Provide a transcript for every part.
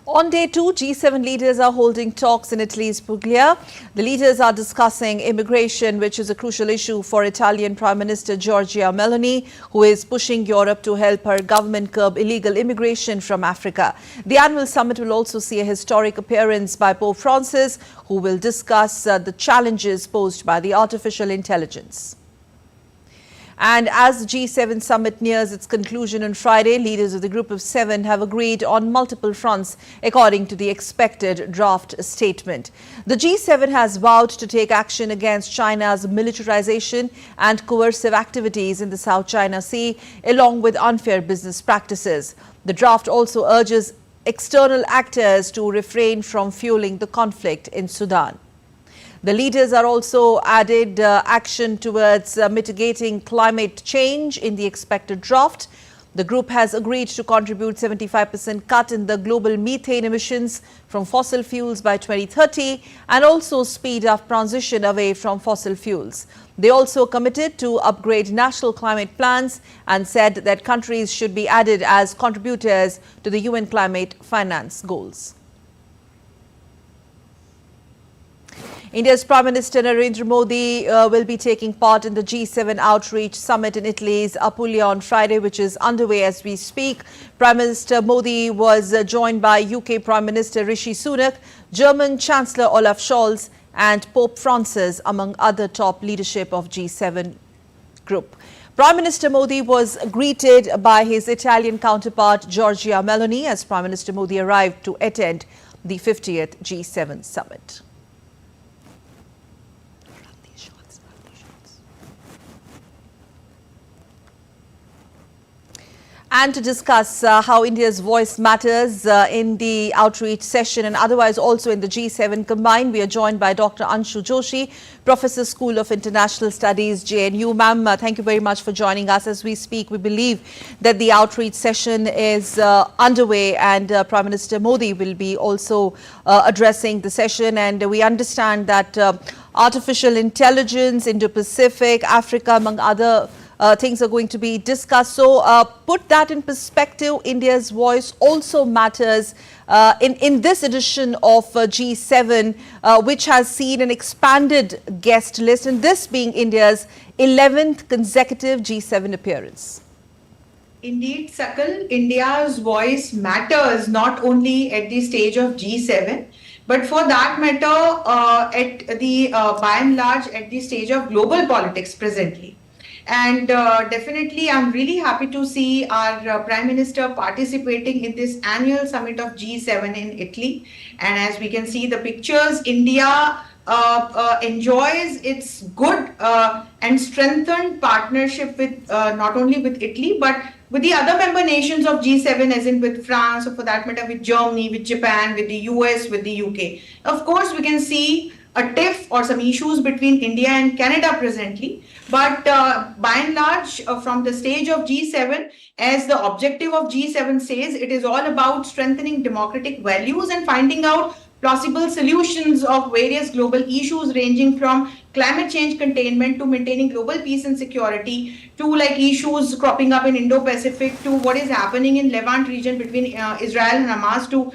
On day 2, G7 leaders are holding talks in Italy's Puglia. The leaders are discussing immigration, which is a crucial issue for Italian Prime Minister Giorgia Meloni, who is pushing Europe to help her government curb illegal immigration from Africa. The annual summit will also see a historic appearance by Pope Francis, who will discuss the challenges posed by the artificial intelligence. And as the G7 summit nears its conclusion on Friday, leaders of the group of 7 have agreed on multiple fronts, according to the expected draft statement. The G7 has vowed to take action against China's militarization and coercive activities in the South China Sea, along with unfair business practices. The draft also urges external actors to refrain from fueling the conflict in Sudan. The leaders are also added action towards mitigating climate change in the expected draft. The group has agreed to contribute 75% cut in the global methane emissions from fossil fuels by 2030 and also speed up transition away from fossil fuels. They also committed to upgrade national climate plans and said that countries should be added as contributors to the UN climate finance goals. India's Prime Minister Narendra Modi will be taking part in the G7 outreach summit in Italy's Apulia on Friday, which is underway as we speak. Prime Minister Modi was joined by UK Prime Minister Rishi Sunak, German Chancellor Olaf Scholz and Pope Francis, among other top leadership of G7 group. Prime Minister Modi was greeted by his Italian counterpart Giorgia Meloni as Prime Minister Modi arrived to attend the 50th G7 summit. And to discuss how India's voice matters in the outreach session and otherwise also in the G7 combined, we are joined by Dr. Anshu Joshi, Professor, School of International Studies, JNU. Ma'am, thank you very much for joining us as we speak. We believe that the outreach session is underway and Prime Minister Modi will be also addressing the session. And we understand that artificial intelligence, Indo-Pacific, Africa, among other things are going to be discussed. So put that in perspective, India's voice also matters in this edition of G7, which has seen an expanded guest list, and this being India's 11th consecutive G7 appearance. Indeed, Sakal, India's voice matters not only at the stage of G7, but for that matter, at the by and large at the stage of global politics presently. And definitely, I'm really happy to see our Prime Minister participating in this annual summit of G7 in Italy. And as we can see the pictures, India enjoys its good and strengthened partnership with not only with Italy, but with the other member nations of G7, as in with France, or for that matter with Germany, with Japan, with the US, with the UK. Of course, we can see a tiff or some issues between India and Canada presently. But by and large, from the stage of G7, as the objective of G7 says, it is all about strengthening democratic values and finding out plausible solutions of various global issues ranging from climate change containment to maintaining global peace and security to like issues cropping up in Indo-Pacific to what is happening in Levant region between Israel and Hamas to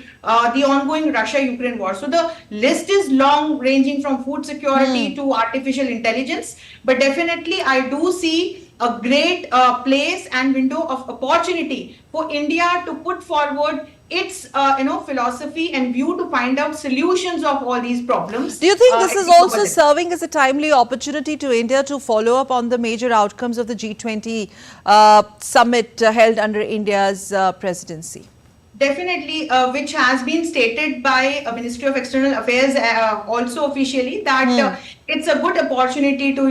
the ongoing Russia-Ukraine war. So the list is long, ranging from food security to artificial intelligence. But definitely I do see a great place and window of opportunity for India to put forward its philosophy and view to find out solutions of all these problems. Do you think this is also serving as a timely opportunity to India to follow up on the major outcomes of the G20 summit held under India's presidency? Definitely, which has been stated by Ministry of External Affairs also officially that it's a good opportunity to,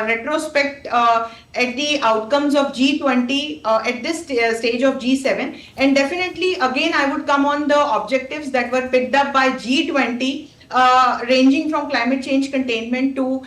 retrospect at the outcomes of G20 at this stage of G7. And definitely, again, I would come on the objectives that were picked up by G20 ranging from climate change containment to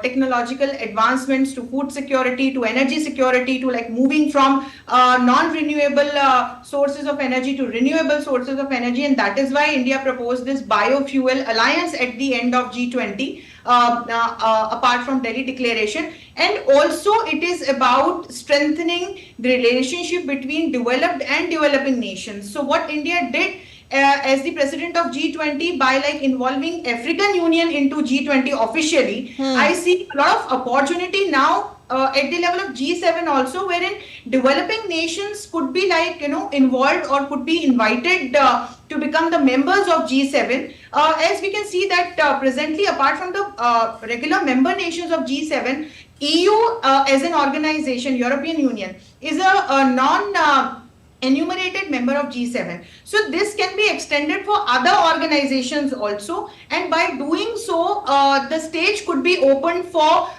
technological advancements, to food security, to energy security, to like moving from non-renewable sources of energy to renewable sources of energy. And that is why India proposed this biofuel alliance at the end of G20. Apart from Delhi Declaration, and also it is about strengthening the relationship between developed and developing nations. So what India did as the president of G20 by like involving African Union into G20 officially, I see a lot of opportunity now at the level of G7 also, wherein developing nations could be like involved or could be invited to become the members of G7. As we can see that presently, apart from the regular member nations of G7, EU as an organization, European Union, is a non enumerated member of G7. So this can be extended for other organizations also, and by doing so, the stage could be opened for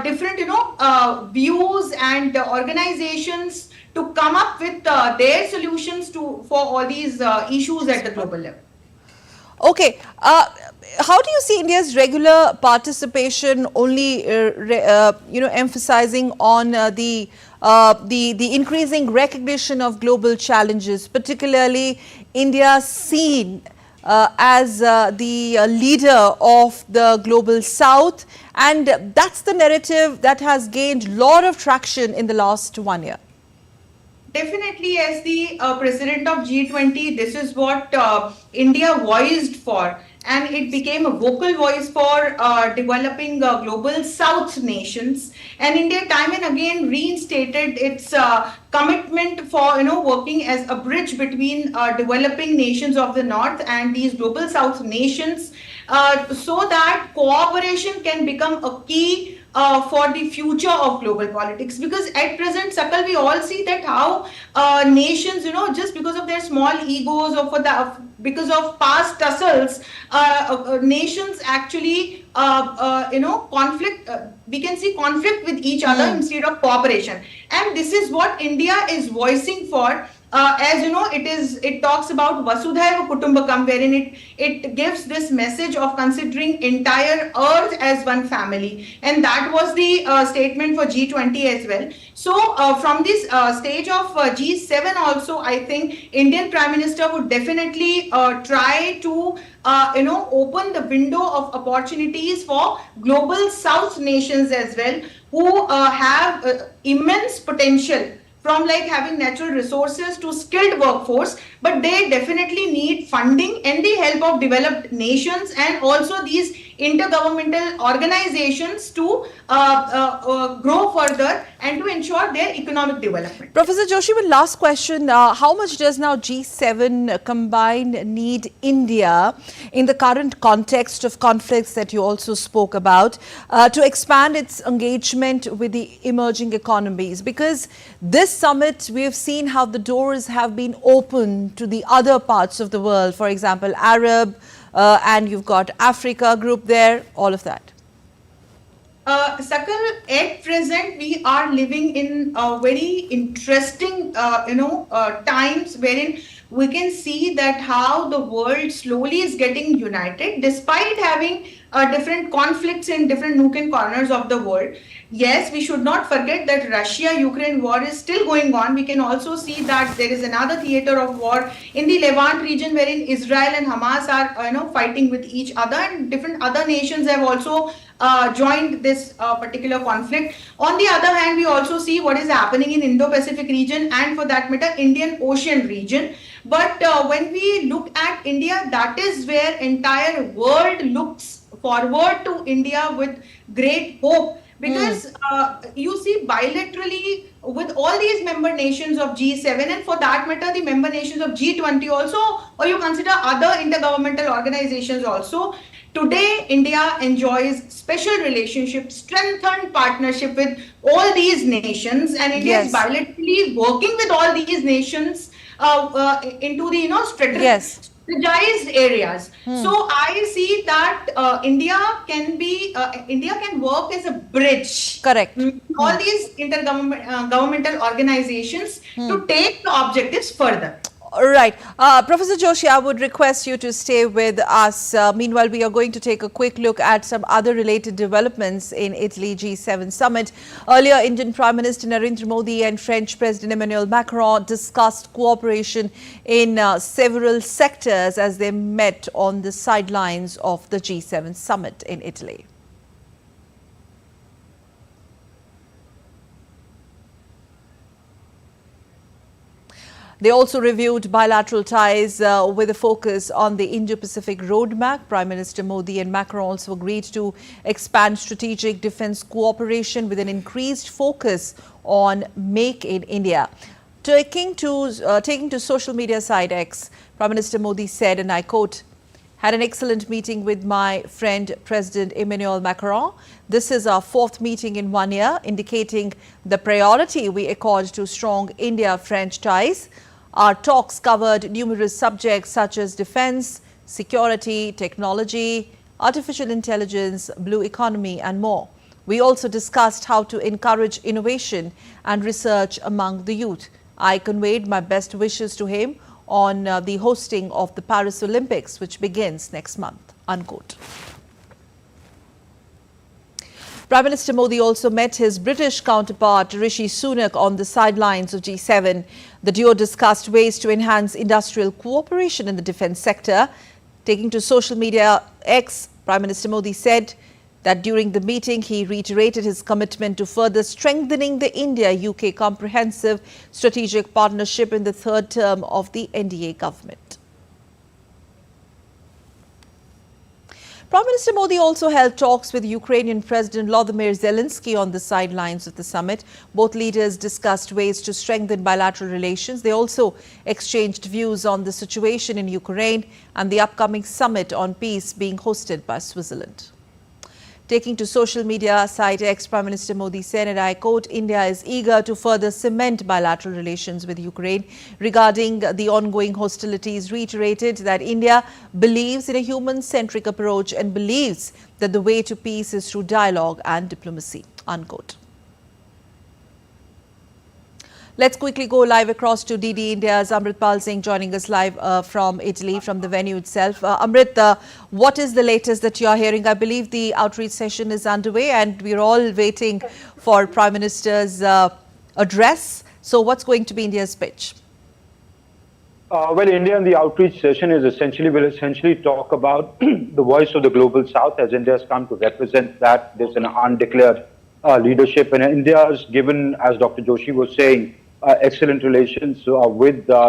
different views and organizations to come up with their solutions for all these issues at the global level. Okay. How do you see India's regular participation only, emphasizing on the increasing recognition of global challenges, particularly India seen as the leader of the global south, and that's the narrative that has gained a lot of traction in the last 1 year? Definitely, as the president of G20, this is what India voiced for, and it became a vocal voice for developing global South nations. And India time and again reinstated its commitment for working as a bridge between developing nations of the North and these global South nations, so that cooperation can become a key for the future of global politics. Because at present, Sakal, we all see that how nations, just because of their small egos or because of past tussles, nations actually, conflict. We can see conflict with each other instead of cooperation, and this is what India is voicing for. As it talks about Vasudhaiva Kutumbakam, wherein it gives this message of considering entire earth as one family, and that was the statement for G20 as well. So from this stage of G7 also, I think Indian Prime Minister would definitely try to open the window of opportunities for global South nations as well, who have immense potential, from like having natural resources to skilled workforce, but they definitely need funding and the help of developed nations and also these intergovernmental organizations to grow further and to ensure their economic development. Professor Joshi, one last question. How much does now G7 combined need India in the current context of conflicts that you also spoke about to expand its engagement with the emerging economies? Because this summit, we have seen how the doors have been opened to the other parts of the world, for example, Arab, and you've got Africa group there, all of that. Sakal, at present, we are living in very interesting, times wherein we can see that how the world slowly is getting united despite having different conflicts in different nook and corners of the world. Yes, we should not forget that Russia-Ukraine war is still going on. We can also see that there is another theater of war in the Levant region wherein Israel and Hamas are fighting with each other, and different other nations have also joined this particular conflict. On the other hand, we also see what is happening in Indo-Pacific region and for that matter Indian Ocean region. But when we look at India, that is where entire world looks forward to India with great hope, because you see bilaterally with all these member nations of G7 and for that matter the member nations of G20 also, or you consider other intergovernmental organizations also, today India enjoys special relationship, strengthened partnership with all these nations, and India is bilaterally working with all these nations into the strategized areas. So I see that India can work as a bridge. Correct. All these intergovernmental organizations to take the objectives further. All right. Professor Joshi, I would request you to stay with us. Meanwhile, we are going to take a quick look at some other related developments in Italy G7 summit. Earlier, Indian Prime Minister Narendra Modi and French President Emmanuel Macron discussed cooperation in several sectors as they met on the sidelines of the G7 summit in Italy. They also reviewed bilateral ties with a focus on the Indo-Pacific roadmap. Prime Minister Modi and Macron also agreed to expand strategic defense cooperation with an increased focus on Make in India. Taking to social media site X, Prime Minister Modi said, and I quote, "Had an excellent meeting with my friend President Emmanuel Macron. This is our fourth meeting in 1 year, indicating the priority we accord to strong India-French ties. Our talks covered numerous subjects such as defense, security, technology, artificial intelligence, blue economy and more. We also discussed how to encourage innovation and research among the youth. I conveyed my best wishes to him on the hosting of the Paris Olympics, which begins next month," unquote. Prime Minister Modi also met his British counterpart Rishi Sunak on the sidelines of G7. The duo discussed ways to enhance industrial cooperation in the defense sector. Taking to social media X, Prime Minister Modi said that during the meeting he reiterated his commitment to further strengthening the India-UK comprehensive strategic partnership in the third term of the NDA government. Prime Minister Modi also held talks with Ukrainian President Volodymyr Zelensky on the sidelines of the summit. Both leaders discussed ways to strengthen bilateral relations. They also exchanged views on the situation in Ukraine and the upcoming summit on peace being hosted by Switzerland. Taking to social media site X, Prime Minister Modi said, and I quote, "India is eager to further cement bilateral relations with Ukraine." Regarding the ongoing hostilities, reiterated that India believes in a human-centric approach and believes that the way to peace is through dialogue and diplomacy, unquote. Let's quickly go live across to DD India's Amritpal Singh joining us live from Italy, from the venue itself. Amrit, what is the latest that you are hearing? I believe the outreach session is underway and we're all waiting for Prime Minister's address. So what's going to be India's pitch? Well, India in the outreach session will essentially talk about the voice of the global south, as India has come to represent that. There's an undeclared leadership, and India has given, as Dr. Joshi was saying, excellent relations with the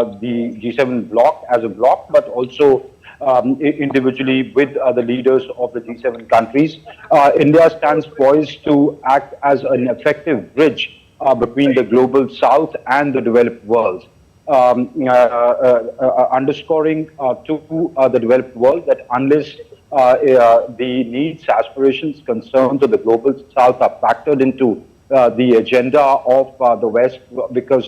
G7 bloc as a bloc, but also individually with the leaders of the G7 countries. India stands poised to act as an effective bridge between the global south and the developed world. Underscoring to the developed world that unless the needs, aspirations, concerns of the global south are factored into the agenda of the West, because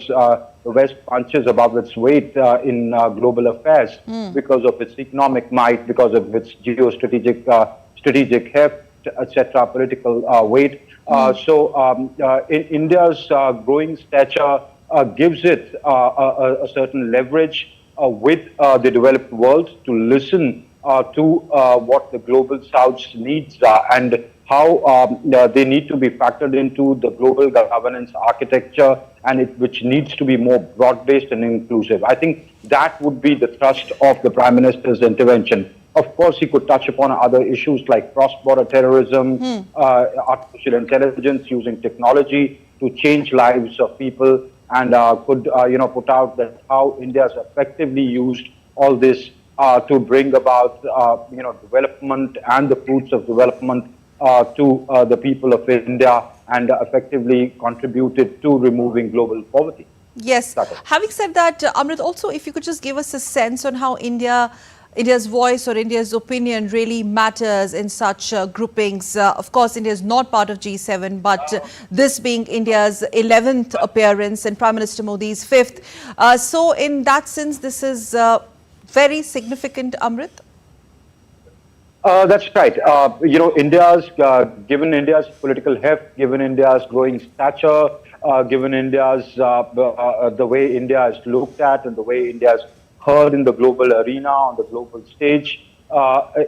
the West punches above its weight in global affairs because of its economic might, because of its strategic heft, etc., political weight. India's growing stature gives it a certain leverage with the developed world to listen to what the global South's needs are and how they need to be factored into the global governance architecture, and which needs to be more broad-based and inclusive. I think that would be the thrust of the Prime Minister's intervention. Of course, he could touch upon other issues like cross-border terrorism, artificial intelligence, using technology to change lives of people, and could put out that how India has effectively used all this to bring about development and the fruits of development to the people of India, and effectively contributed to removing global poverty. Yes. Having said that, Amrit, also if you could just give us a sense on how India's voice or India's opinion really matters in such groupings. Of course, India is not part of G7, but this being India's 11th appearance and Prime Minister Modi's 5th. So in that sense, this is very significant, Amrit. That's right. Given India's political heft, given India's growing stature, given India's the way India is looked at and the way India is heard in the global arena, on the global stage,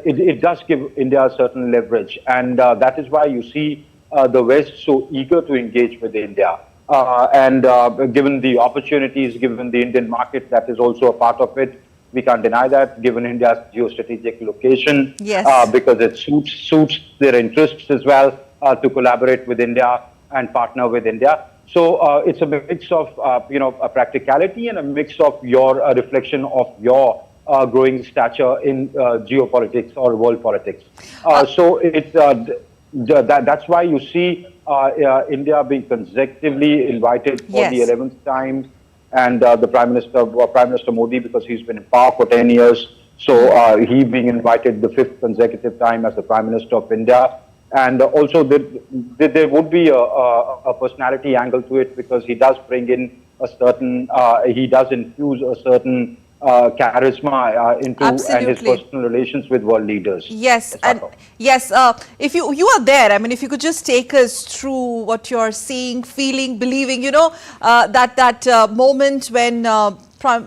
it does give India a certain leverage. And that is why you see the West so eager to engage with India. Given the opportunities, given the Indian market, that is also a part of it. We can't deny that, given India's geostrategic location, Yes. because it suits their interests as well to collaborate with India and partner with India. So it's a mix of a practicality and a mix of your reflection of your growing stature in geopolitics or world politics. That's why you see India being consecutively invited for the 11th time, and the Prime Minister Modi, because he's been in power for 10 years, so he being invited the 5th consecutive time as the Prime Minister of India. And also there would be a personality angle to it, because he does bring in a certain, he does infuse a certain charisma into and his personal relations with world leaders. Yes, and yes, if you are there, I mean, if you could just take us through what you're seeing, feeling, believing, that moment when Prime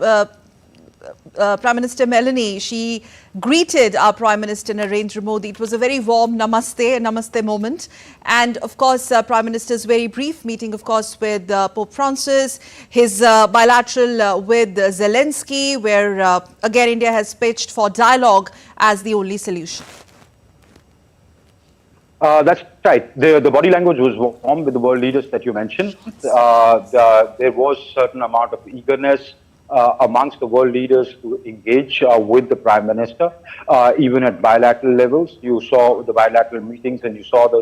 Minister Meloni, she greeted our Prime Minister Narendra Modi. It was a very warm namaste moment. And of course, Prime Minister's very brief meeting, of course, with Pope Francis, his bilateral with Zelensky, where again, India has pitched for dialogue as the only solution. That's right. The body language was warm with the world leaders that you mentioned. There was a certain amount of eagerness amongst the world leaders to engage with the Prime Minister, even at bilateral levels. You saw the bilateral meetings, and you saw the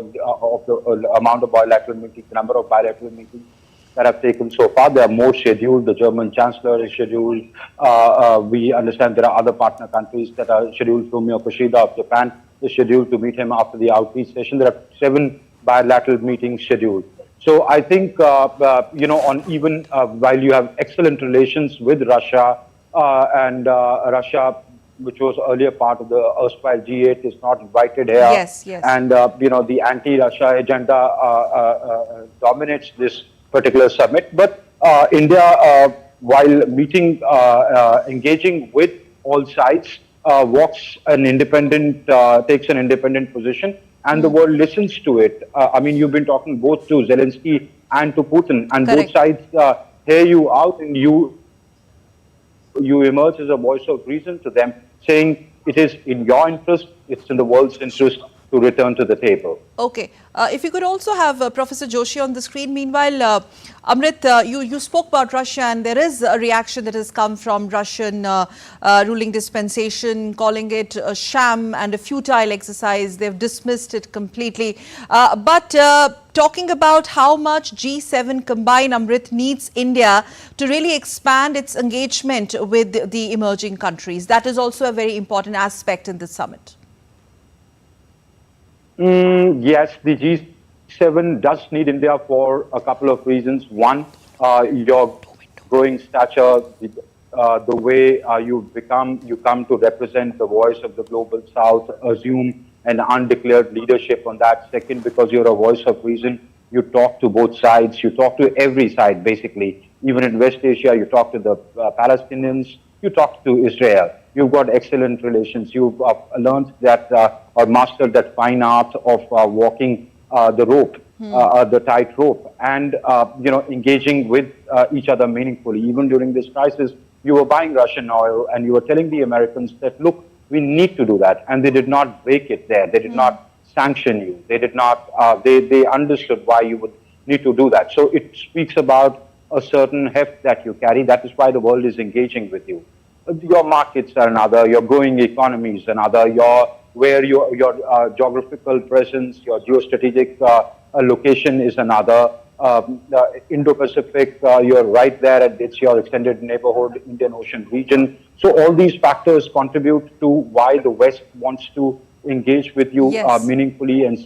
amount of bilateral meetings, the number of bilateral meetings that have taken so far. There are more scheduled. The German Chancellor is scheduled. We understand there are other partner countries that are scheduled. Fumio Kishida of Japan is scheduled to meet him after the outreach session. There are 7 bilateral meetings scheduled. So I think, on even while you have excellent relations with Russia, and Russia, which was earlier part of the erstwhile G8, is not invited here. Yes, yes. And, the anti-Russia agenda dominates this particular summit. But India, while engaging with all sides, takes an independent position. And the world listens to it. I mean, you've been talking both to Zelensky and to Putin, and both sides hear you out, and you emerge as a voice of reason to them, saying it is in your interest, it's in the world's interest to return to the table. Okay. If you could also have Professor Joshi on the screen. Meanwhile, Amrit, you spoke about Russia, and there is a reaction that has come from Russian ruling dispensation, calling it a sham and a futile exercise. They've dismissed it completely. But talking about how much G7 combined, Amrit, needs India to really expand its engagement with the emerging countries. That is also a very important aspect in this summit. Yes, the G7 does need India for a couple of reasons. One, your growing stature, the way you come to represent the voice of the global South, assume an undeclared leadership on that. Second, because you're a voice of reason, you talk to both sides, you talk to every side, basically. Even in West Asia, you talk to the Palestinians, you talk to Israel. You've got excellent relations. You've learned that or mastered that fine art of walking the rope, the tightrope, and engaging with each other meaningfully. Even during this crisis, you were buying Russian oil, and you were telling the Americans that, look, we need to do that, and they did not break it there. They did not sanction you. They did not. They understood why you would need to do that. So it speaks about a certain heft that you carry. That is why the world is engaging with you. Your markets are another, your growing economy is another, your geographical presence, your geostrategic location is another. Indo-Pacific, you're right there, it's your extended neighborhood, Indian Ocean region. So all these factors contribute to why the West wants to engage with you meaningfully, and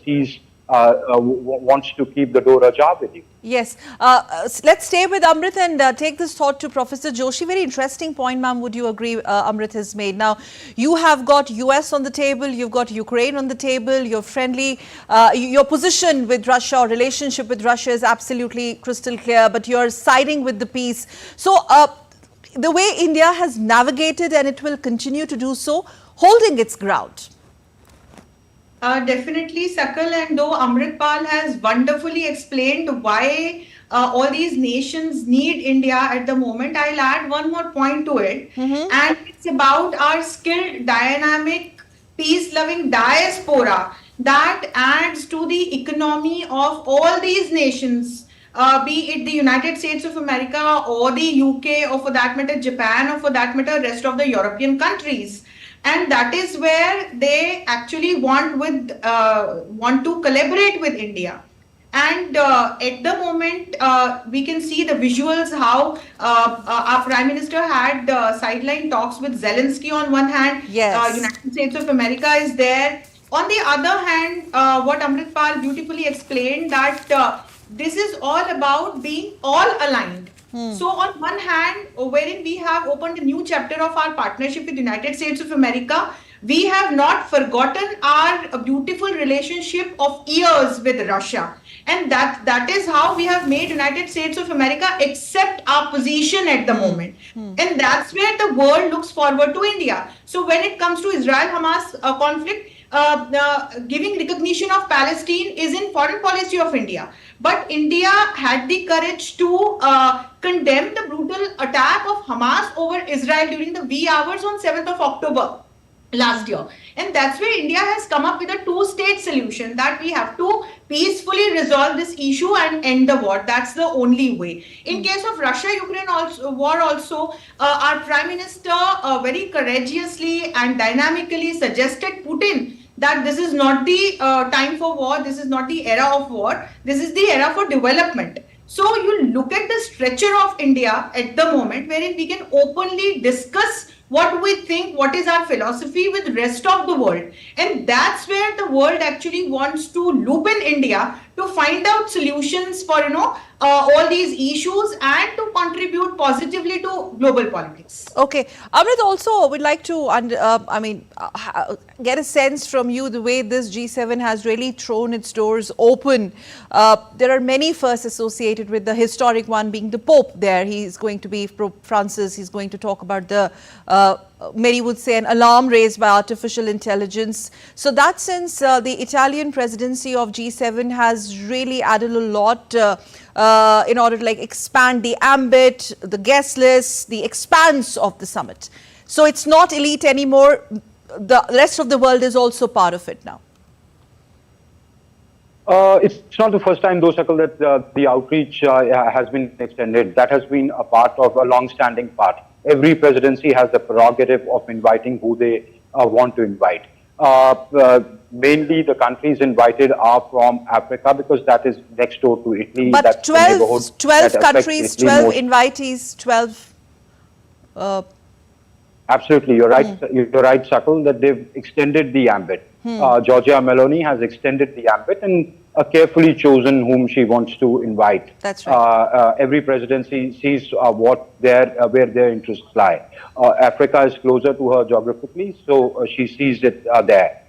wants to keep the door ajar with you. Yes. Let's stay with Amrit and take this thought to Professor Joshi. Very interesting point, ma'am. Would you agree Amrit has made? Now, you have got US on the table, you've got Ukraine on the table, you're friendly. Your position with Russia or relationship with Russia is absolutely crystal clear, but you're siding with the peace. So, the way India has navigated, and it will continue to do so, holding its ground? Definitely, Sakal, and though Amritpal has wonderfully explained why all these nations need India at the moment, I'll add one more point to it. And it's about our skilled, dynamic, peace-loving diaspora that adds to the economy of all these nations, be it the United States of America or the UK, or for that matter, Japan, or for that matter, rest of the European countries. And that is where they actually want to collaborate with India. And at the moment, we can see the visuals how our Prime Minister had sideline talks with Zelensky on one hand. Yes. United States of America is there. On the other hand, what Amritpal beautifully explained, that this is all about being all aligned. So on one hand, wherein we have opened a new chapter of our partnership with the United States of America, we have not forgotten our beautiful relationship of years with Russia. And that is how we have made United States of America accept our position at the moment. And that's where the world looks forward to India. So when it comes to Israel-Hamas conflict, giving recognition of Palestine is in foreign policy of India. But India had the courage to condemn the brutal attack of Hamas over Israel during the wee hours on 7th of October last year. And that's where India has come up with a two-state solution, that we have to peacefully resolve this issue and end the war. That's the only way. In case of Russia-Ukraine war also, our Prime Minister very courageously and dynamically suggested Putin that this is not the time for war, this is not the era of war, this is the era for development. So you look at the stretcher of India at the moment, wherein we can openly discuss what we think, what is our philosophy with the rest of the world. And that's where the world actually wants to loop in India to find out solutions for, all these issues and to contribute positively to global politics. Okay. Amrit, also would like to get a sense from you the way this G7 has really thrown its doors open. There are many firsts associated with the historic one being the Pope there. He's going to be Pope Francis. He's going to talk about the many would say an alarm raised by artificial intelligence. So that sense, the Italian presidency of G7 has really added a lot in order to expand the ambit, the guest list, the expanse of the summit. So it's not elite anymore. The rest of the world is also part of it now. It's not the first time, though, Sakal, that the outreach has been extended. That has been a part of a long-standing part. Every presidency has the prerogative of inviting who they want to invite. Mainly the countries invited are from Africa because that is next door to Italy. But that's 12 countries, 12 invitees, 12... Absolutely, you're right. You're right, Sakal, that they've extended the ambit. Giorgia Meloni has extended the ambit and carefully chosen whom she wants to invite. That's right. Every presidency sees where their interests lie. Africa is closer to her geographically, so she sees it there.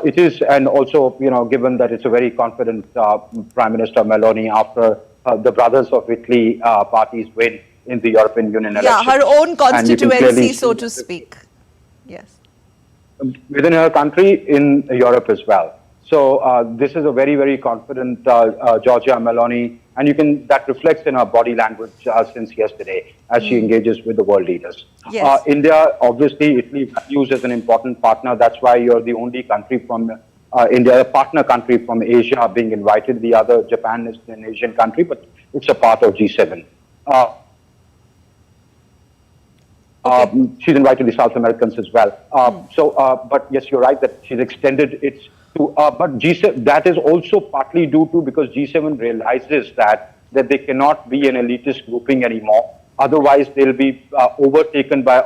It is, and also, given that it's a very confident Prime Minister Meloni after the Brothers of Italy party's win in the European Union elections. Yeah, her own constituency, so to speak. Yes. Within her country, in Europe as well. So this is a very, very confident Giorgia Meloni, and that reflects in her body language since yesterday as she engages with the world leaders. Yes. India, obviously, Italy values as an important partner. That's why you're the only country from India, a partner country from Asia being invited. The other, Japan, is an Asian country, but it's a part of G7. She's invited the South Americans as well. But yes, you're right that she's extended it to. But G7, that is also partly due to because G7 realizes that they cannot be an elitist grouping anymore. Otherwise, they'll be overtaken by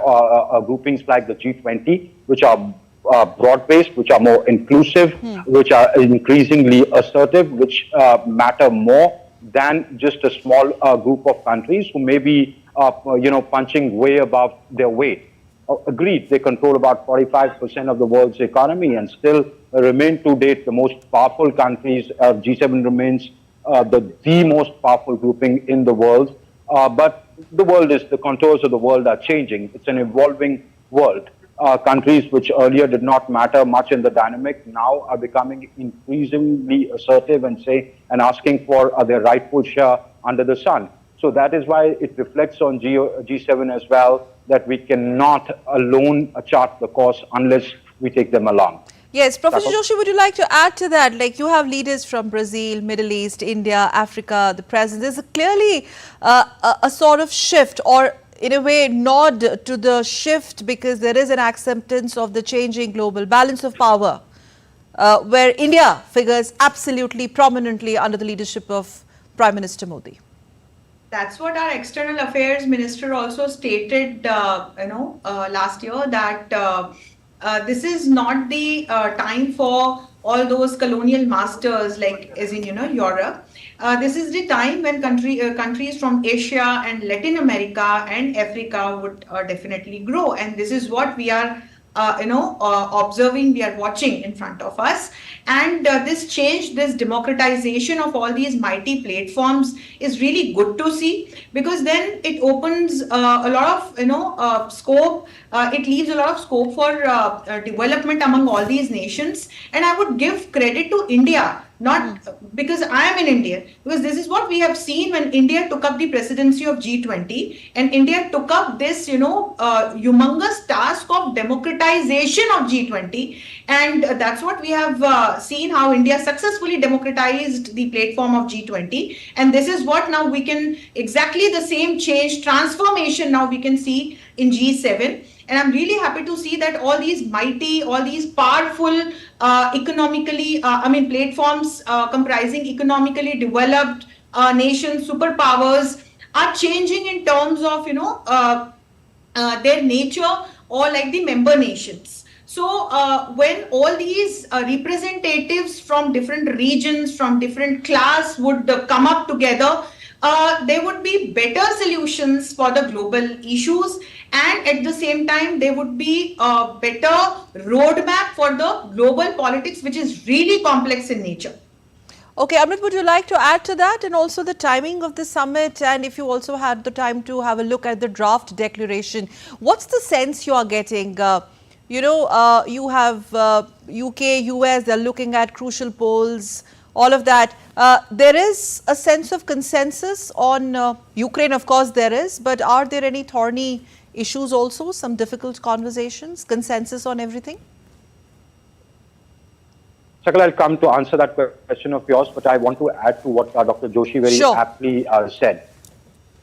groupings like the G20, which are broad-based, which are more inclusive, which are increasingly assertive, which matter more than just a small group of countries who may be punching way above their weight. Agreed, they control about 45% of the world's economy and still remain to date the most powerful countries. G7 remains the most powerful grouping in the world. But the contours of the world are changing. It's an evolving world. Countries which earlier did not matter much in the dynamic now are becoming increasingly assertive and asking for their rightful share under the sun. So that is why it reflects on G7 as well, that we cannot alone chart the course unless we take them along. Yes, Professor Joshi, would you like to add to that? Like, you have leaders from Brazil, Middle East, India, Africa, the President. There's clearly a sort of shift, or in a way nod to the shift, because there is an acceptance of the changing global balance of power, where India figures absolutely prominently under the leadership of Prime Minister Modi. That's what our External Affairs Minister also stated, last year, that this is not the time for all those colonial masters, like as in Europe. This is the time when countries from Asia and Latin America and Africa would definitely grow, and this is what we are observing, we are watching in front of us. And this change, this democratization of all these mighty platforms is really good to see, because then it opens a lot of scope. It leaves a lot of scope for development among all these nations. And I would give credit to India, not because I am in India, because this is what we have seen when India took up the presidency of G20, and India took up this, humongous task of democratization of G20. And that's what we have seen, how India successfully democratized the platform of G20. And this is what now we can, exactly the same change, transformation now we can see in G7. And I'm really happy to see that all these mighty, all these powerful economically, platforms comprising economically developed nations, superpowers, are changing in terms of, their nature, or like the member nations. So when all these representatives from different regions, from different class would come up together, there would be better solutions for the global issues, and at the same time there would be a better roadmap for the global politics, which is really complex in nature. Okay, Amrit, would you like to add to that, and also the timing of the summit, and if you also had the time to have a look at the draft declaration, what's the sense you are getting? You have UK, US, they're looking at crucial polls, all of that. There is a sense of consensus on Ukraine, of course there is, but are there any thorny issues also, some difficult conversations, consensus on everything? Sakal, I'll come to answer that question of yours, but I want to add to what Dr. Joshi very aptly said,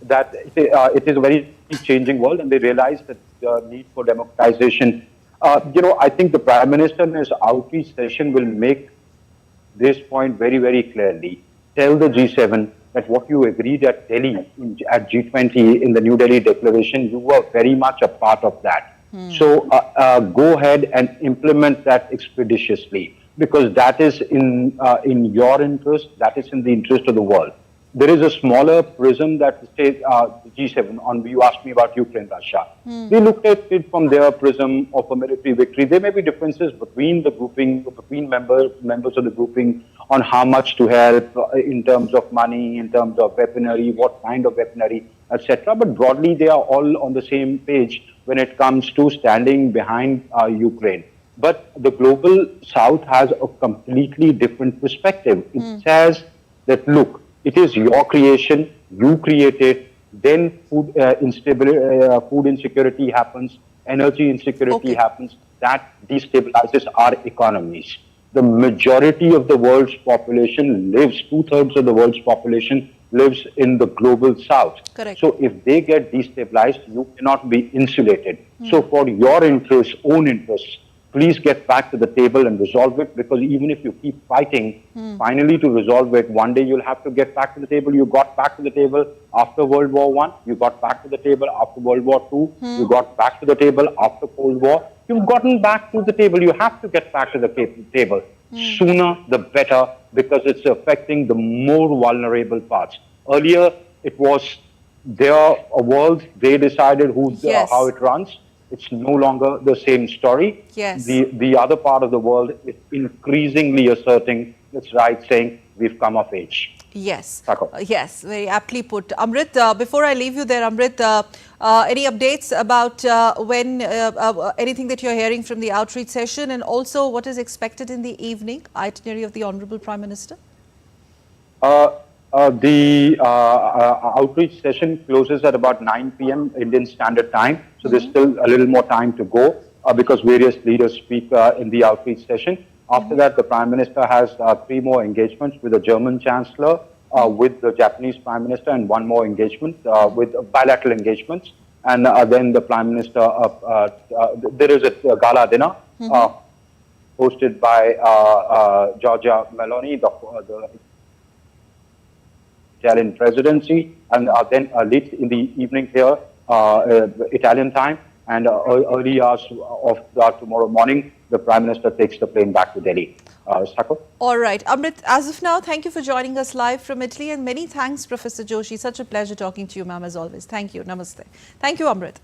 that it is a very changing world, and they realize that the need for democratization. I think the Prime Minister in his outreach session will make this point very, very clearly. Tell the G7 that what you agreed at Delhi, at G20 in the New Delhi Declaration, you were very much a part of that. So go ahead and implement that expeditiously, because that is in your interest, that is in the interest of the world. There is a smaller prism that the G7, you asked me about Ukraine, Russia. They looked at it from their prism of a military victory. There may be differences between the grouping, between members of the grouping, on how much to help in terms of money, in terms of weaponry, what kind of weaponry, etc. But broadly, they are all on the same page when it comes to standing behind Ukraine. But the global South has a completely different perspective. It says that, look, it is your creation, you create it, then food insecurity happens, energy insecurity happens, that destabilizes our economies. The majority of the world's population lives, 2/3 of the world's population lives in the global South. Correct. So if they get destabilized, you cannot be insulated. So for your interests, own interests, please get back to the table and resolve it, because even if you keep fighting, finally to resolve it, one day you'll have to get back to the table. You got back to the table after World War I, you got back to the table after World War II, you got back to the table after Cold War. You've gotten back to the table. You have to get back to the table. Sooner the better, because it's affecting the more vulnerable parts. Earlier, it was their world, they decided how it runs. It's no longer the same story. Yes. The other part of the world is increasingly asserting its right, saying we've come of age. Yes. Thakor. Yes, very aptly put. Amrit, before I leave you there, Amrit, any updates about when anything that you're hearing from the outreach session, and also what is expected in the evening itinerary of the Honorable Prime Minister? The outreach session closes at about 9 p.m. Indian Standard Time. So there's still a little more time to go because various leaders speak in the outreach session. After that, the Prime Minister has 3 more engagements with the German Chancellor, with the Japanese Prime Minister, and 1 more engagement with bilateral engagements. And then the Prime Minister, there is a gala dinner hosted by Giorgia Meloni, the Italian presidency, and then late in the evening here, Italian time, and early hours of tomorrow morning, the Prime Minister takes the plane back to Delhi. Thakor? All right. Amrit, as of now, thank you for joining us live from Italy, and many thanks, Professor Joshi. Such a pleasure talking to you, ma'am, as always. Thank you. Namaste. Thank you, Amrit.